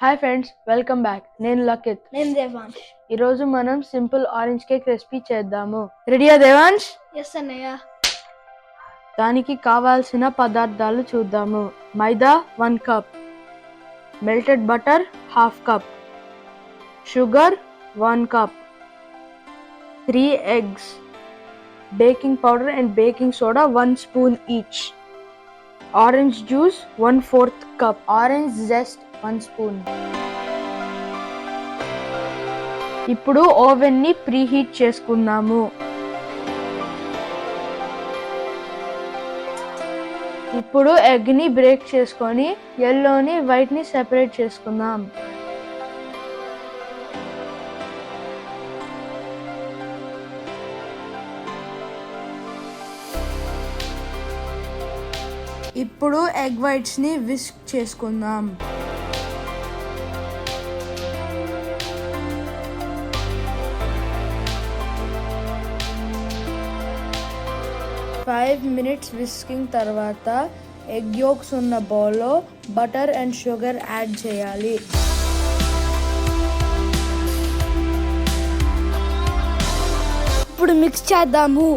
Hi friends, welcome back. నేను లకిత్. నేను దేవాంశ్. ఈరోజు మనం సింపుల్ ఆరెంజ్ కేక్ రెసిపీ చేద్దాము. రెడీయా దేవాంశ్? ఎస్ అన్నయ్య. దానికి కావాల్సిన పదార్థాలు చూద్దాము. మైదా 1 cup, melted butter 1/2 cup, sugar 1 cup, 3 eggs, baking powder and baking soda 1 spoon each, orange juice 1/4 cup, orange zest 1 spoon. ఇప్పుడు ఓవెన్ ని ప్రీహీట్ చేసుకుందాము. ఇప్పుడు ఎగ్ ని బ్రేక్ చేసుకొని yellowని వైట్ ని సెపరేట్ చేసుకుందాం. ఇప్పుడు ఎగ్ వైట్స్ ని విస్క్ చేసుకుందాం. ఫైవ్ మినిట్స్ విస్కింగ్ తర్వాత ఎగ్ యోక్స్ ఉన్న బౌల్లో బటర్ అండ్ షుగర్ యాడ్ చేయాలి. ఇప్పుడు మిక్స్ చేద్దాము.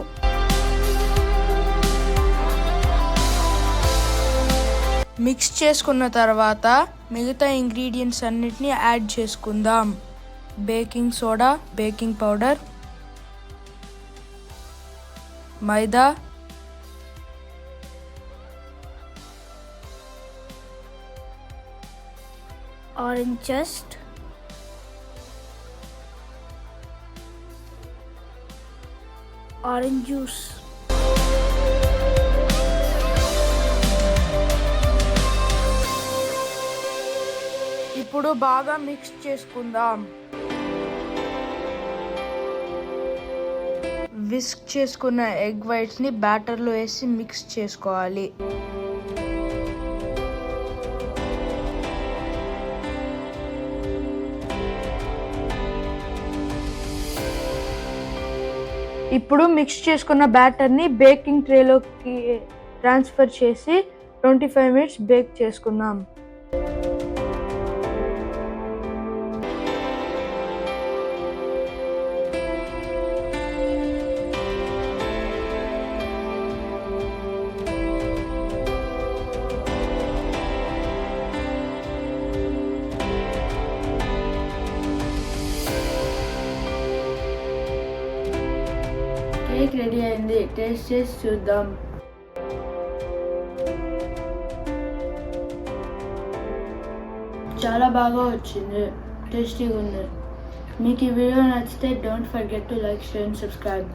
మిక్స్ చేసుకున్న తర్వాత మిగతా ఇంగ్రీడియంట్స్ అన్నిటిని యాడ్ చేసుకుందాం. బేకింగ్ సోడా, బేకింగ్ పౌడర్, మైదా, ఆరెంజ్ జస్ట్, ఆరెంజ్ జ్యూస్, ఇప్పుడు బాగా మిక్స్ చేసుకుందాం. విస్క్ చేసుకున్న ఎగ్ వైట్స్ ని బ్యాటర్ లో వేసి మిక్స్ చేసుకోవాలి. ఇప్పుడు మిక్స్ చేసుకున్న బ్యాటర్ ని బేకింగ్ ట్రేలోకి ట్రాన్స్ఫర్ చేసి 25 minutes బేక్ చేసుకుందాం. కేక్ రెడీ అయింది. టేస్ట్ చేసి చూద్దాం. చాలా బాగా వచ్చింది, టేస్టీగా ఉంది. మీకు ఈ వీడియో నచ్చితే don't forget to like, share and subscribe.